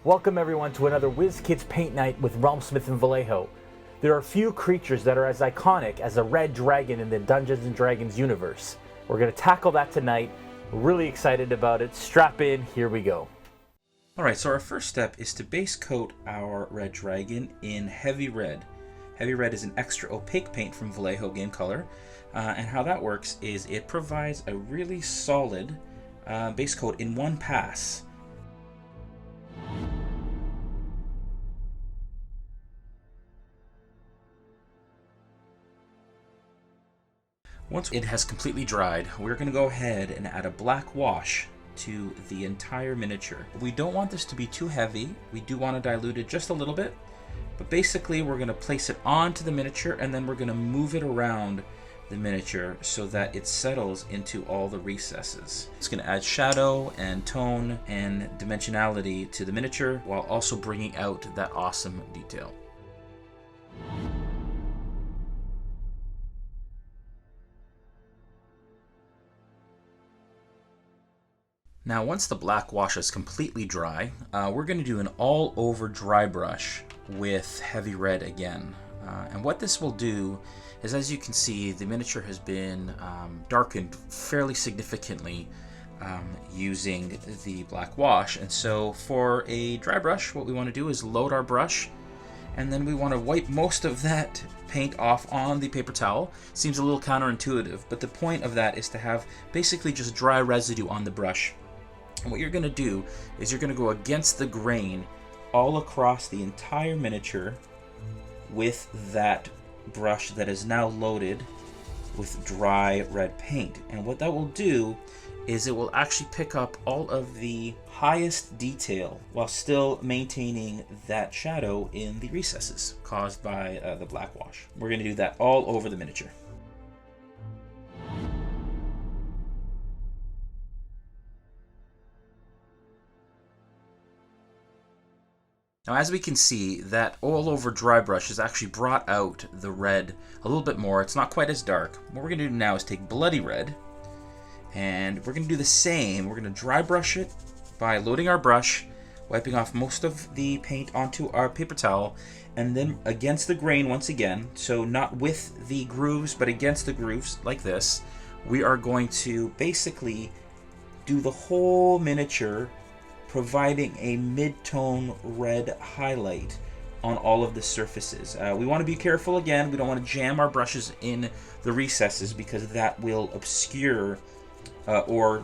Welcome everyone to another WizKids paint night with Realmsmith and Vallejo. There are few creatures that are as iconic as a red dragon in the Dungeons & Dragons universe. We're going to tackle that tonight. We're really excited about it. Strap in, here we go. Alright, so our first step is to base coat our red dragon in heavy red. Heavy red is an extra opaque paint from Vallejo Game Color, and how that works is it provides a really solid base coat in one pass. Once it has completely dried, we're going to go ahead and add a black wash to the entire miniature. We don't want this to be too heavy. We do want to dilute it just a little bit, but basically we're going to place it onto the miniature and then we're going to move it around the miniature so that it settles into all the recesses. It's going to add shadow and tone and dimensionality to the miniature while also bringing out that awesome detail. Now once the black wash is completely dry, we're going to do an all-over dry brush with heavy red again. And what this will do is, as you can see, the miniature has been darkened fairly significantly using the black wash. And so for a dry brush, what we want to do is load our brush, and then we want to wipe most of that paint off on the paper towel. Seems a little counterintuitive, but the point of that is to have basically just dry residue on the brush. And what you're going to do is you're going to go against the grain all across the entire miniature with that brush that is now loaded with dry red paint. And what that will do is it will actually pick up all of the highest detail while still maintaining that shadow in the recesses caused by the black wash. We're going to do that all over the miniature. Now as we can see, that all over dry brush has actually brought out the red a little bit more. It's not quite as dark. What we're going to do now is take bloody red, and we're going to do the same. We're going to dry brush it by loading our brush, wiping off most of the paint onto our paper towel, and then against the grain once again, so not with the grooves but against the grooves like this, we are going to basically do the whole miniature, providing a mid-tone red highlight on all of the surfaces. We want to be careful again. We don't want to jam our brushes in the recesses because that will obscure or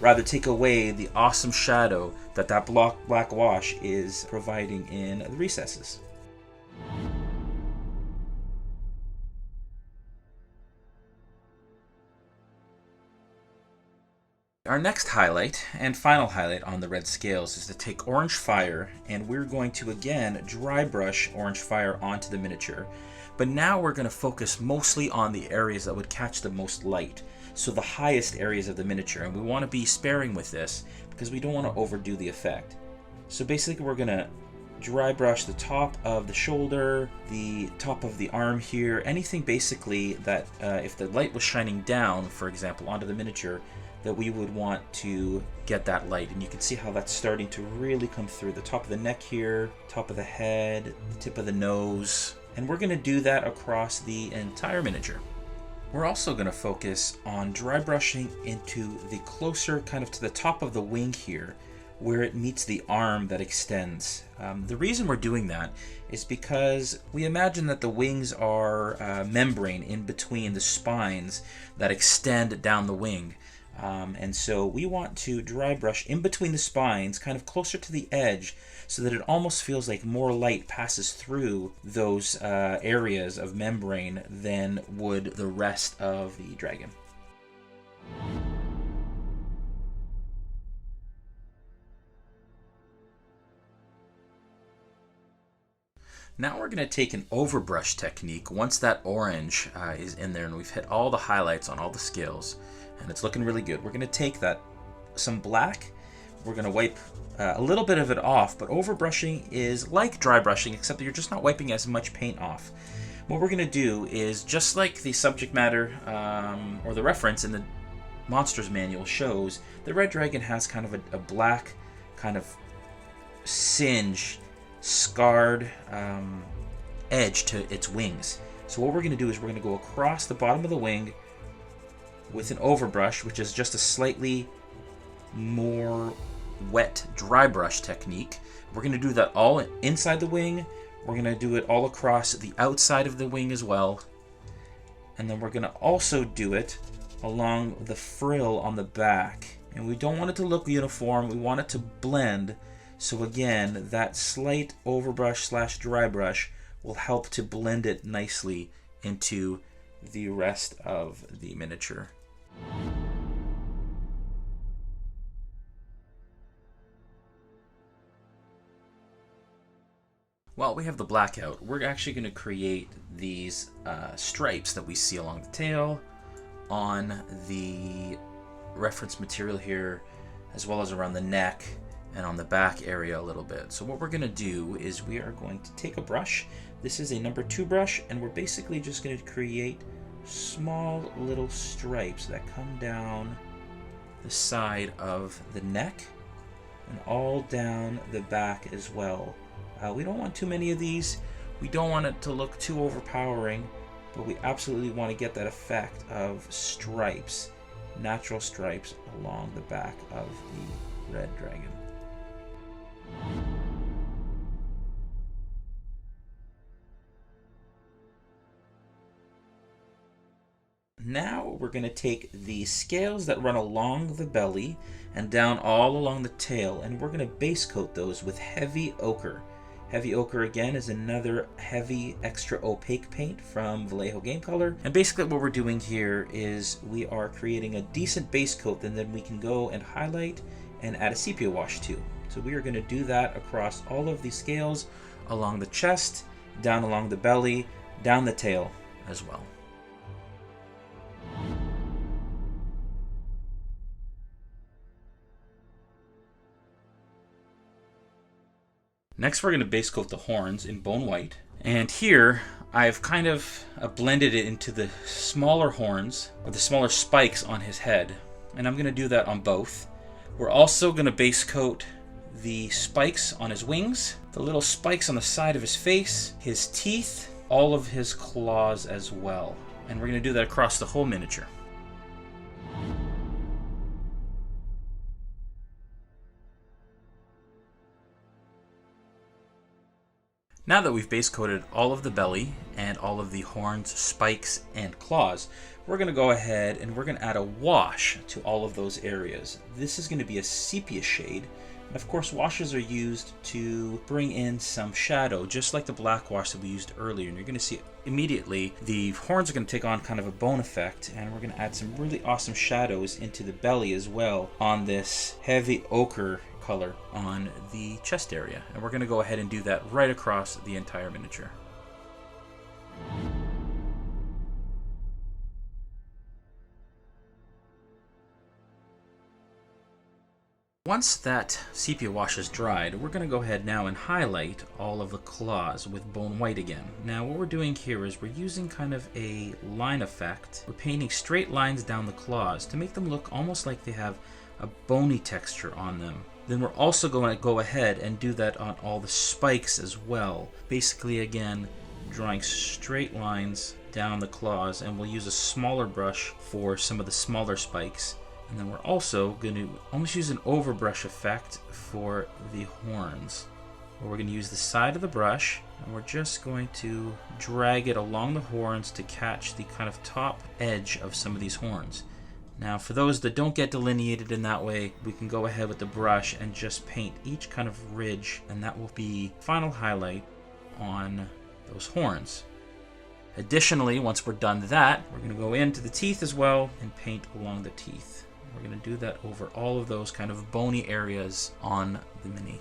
rather take away the awesome shadow that black wash is providing in the recesses. Our next highlight and final highlight on the red scales is to take Orange Fire, and we're going to again dry brush Orange Fire onto the miniature. But now we're going to focus mostly on the areas that would catch the most light, so the highest areas of the miniature, and we want to be sparing with this because we don't want to overdo the effect. So basically we're going to dry brush the top of the shoulder, the top of the arm here, anything basically that if the light was shining down, for example, onto the miniature, that we would want to get that light. And you can see how that's starting to really come through. The top of the neck here, top of the head, the tip of the nose. And we're going to do that across the entire miniature. We're also going to focus on dry brushing into the closer, kind of to the top of the wing here, where it meets the arm that extends. The reason we're doing that is because we imagine that the wings are membrane in between the spines that extend down the wing. And so we want to dry brush in between the spines, kind of closer to the edge, so that it almost feels like more light passes through those areas of membrane than would the rest of the dragon. Now we're going to take an overbrush technique once that orange is in there and we've hit all the highlights on all the scales. And it's looking really good. We're going to take some black, we're going to wipe a little bit of it off, but overbrushing is like dry brushing, except that you're just not wiping as much paint off. What we're going to do is, just like the subject matter or the reference in the Monsters Manual shows, the red dragon has kind of a black kind of singed, scarred edge to its wings. So what we're going to do is we're going to go across the bottom of the wing with an overbrush, which is just a slightly more wet dry brush technique. We're going to do that all inside the wing. We're going to do it all across the outside of the wing as well. And then we're going to also do it along the frill on the back. And we don't want it to look uniform. We want it to blend. So again, that slight overbrush / dry brush will help to blend it nicely into the rest of the miniature. While we have the blackout, we're actually going to create these stripes that we see along the tail, on the reference material here, as well as around the neck and on the back area a little bit. So what we're going to do is we are going to take a brush. This is a number 2 brush, and we're basically just going to create small little stripes that come down the side of the neck and all down the back as well. We don't want too many of these. We don't want it to look too overpowering, but we absolutely want to get that effect of stripes, natural stripes along the back of the red dragon. Now we're going to take the scales that run along the belly and down all along the tail, and we're going to base coat those with heavy ochre. Heavy ochre, again, is another heavy extra opaque paint from Vallejo Game Color. And basically what we're doing here is we are creating a decent base coat, and then we can go and highlight and add a sepia wash to. So we are going to do that across all of these scales, along the chest, down along the belly, down the tail as well. Next, we're going to base coat the horns in bone white. And here, I've kind of blended it into the smaller horns, or the smaller spikes on his head. And I'm going to do that on both. We're also going to base coat the spikes on his wings, the little spikes on the side of his face, his teeth, all of his claws as well. And we're going to do that across the whole miniature. Now that we've base coated all of the belly and all of the horns, spikes, and claws, we're going to go ahead and we're going to add a wash to all of those areas. This is going to be a sepia shade. And of course, washes are used to bring in some shadow, just like the black wash that we used earlier. And you're going to see immediately the horns are going to take on kind of a bone effect, and we're going to add some really awesome shadows into the belly as well on this heavy ochre color on the chest area. And we're going to go ahead and do that right across the entire miniature. Once that sepia wash is dried, we're going to go ahead now and highlight all of the claws with bone white again. Now what we're doing here is we're using kind of a line effect. We're painting straight lines down the claws to make them look almost like they have a bony texture on them. Then we're also going to go ahead and do that on all the spikes as well. Basically, again, drawing straight lines down the claws, and we'll use a smaller brush for some of the smaller spikes. And then we're also going to almost use an overbrush effect for the horns, where we're going to use the side of the brush, and we're just going to drag it along the horns to catch the kind of top edge of some of these horns. Now, for those that don't get delineated in that way, we can go ahead with the brush and just paint each kind of ridge, and that will be final highlight on those horns. Additionally, once we're done that, we're going to go into the teeth as well and paint along the teeth. We're going to do that over all of those kind of bony areas on the mini.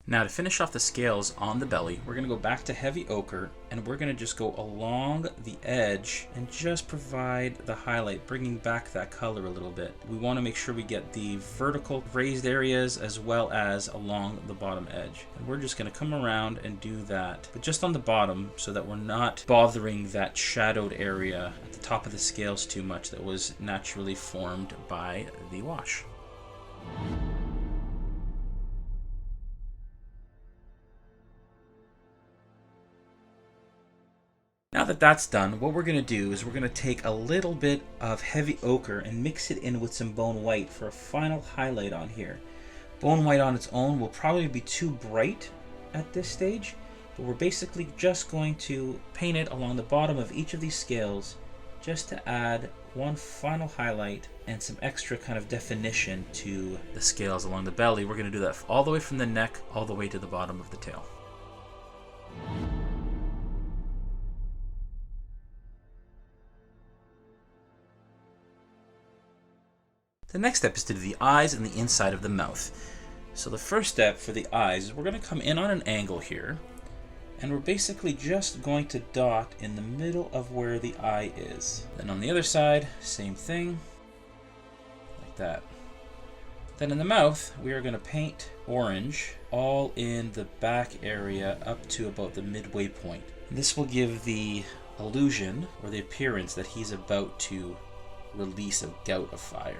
Now to finish off the scales on the belly, we're going to go back to heavy ochre, and we're going to just go along the edge and just provide the highlight, bringing back that color a little bit. We want to make sure we get the vertical raised areas as well as along the bottom edge. And we're just going to come around and do that, but just on the bottom so that we're not bothering that shadowed area at the top of the scales too much that was naturally formed by the wash. Now that that's done, what we're going to do is we're going to take a little bit of heavy ochre and mix it in with some bone white for a final highlight on here. Bone white on its own will probably be too bright at this stage, but we're basically just going to paint it along the bottom of each of these scales just to add one final highlight and some extra kind of definition to the scales along the belly. We're going to do that all the way from the neck all the way to the bottom of the tail. The next step is to do the eyes and the inside of the mouth. So the first step for the eyes is we're going to come in on an angle here, and we're basically just going to dot in the middle of where the eye is. Then on the other side, same thing, like that. Then in the mouth, we are going to paint orange all in the back area up to about the midway point. And this will give the illusion or the appearance that he's about to release a gout of fire.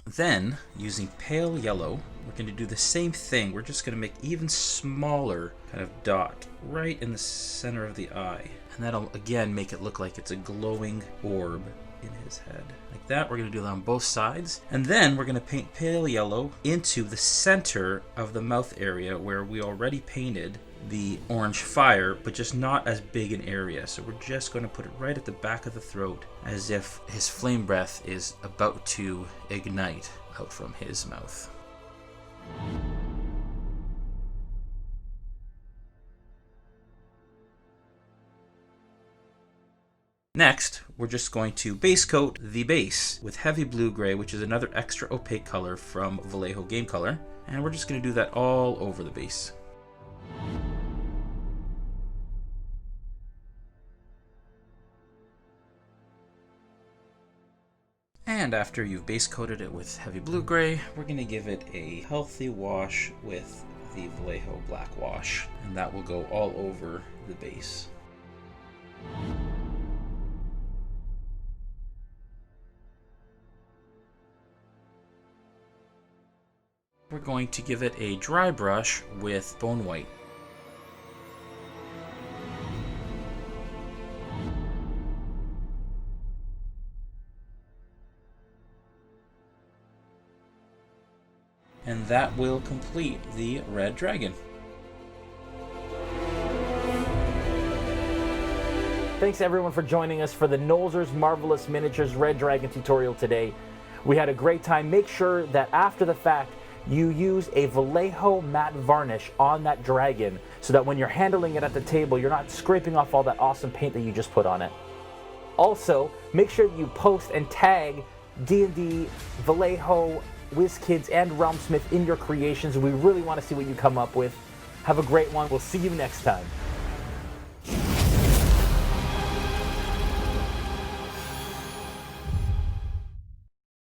Then, using pale yellow, we're going to do the same thing. We're just going to make even smaller kind of dot right in the center of the eye. And that'll again make it look like it's a glowing orb in his head. Like that, we're going to do that on both sides. And then we're going to paint pale yellow into the center of the mouth area where we already painted the orange fire, but just not as big an area. So we're just going to put it right at the back of the throat as if his flame breath is about to ignite out from his mouth. Next, we're just going to base coat the base with heavy blue-gray, which is another extra opaque color from Vallejo Game Color. And we're just going to do that all over the base. And after you've base coated it with heavy blue-gray, we're going to give it a healthy wash with the Vallejo black wash. And that will go all over the base. We're going to give it a dry brush with bone white. And that will complete the red dragon. Thanks everyone for joining us for the Nolzur's Marvelous Miniatures Red Dragon tutorial today. We had a great time. Make sure that after the fact, you use a Vallejo matte varnish on that dragon so that when you're handling it at the table, you're not scraping off all that awesome paint that you just put on it. Also, make sure you post and tag D&D, Vallejo, WizKids, and Realmsmith in your creations. We really want to see what you come up with. Have a great one. We'll see you next time.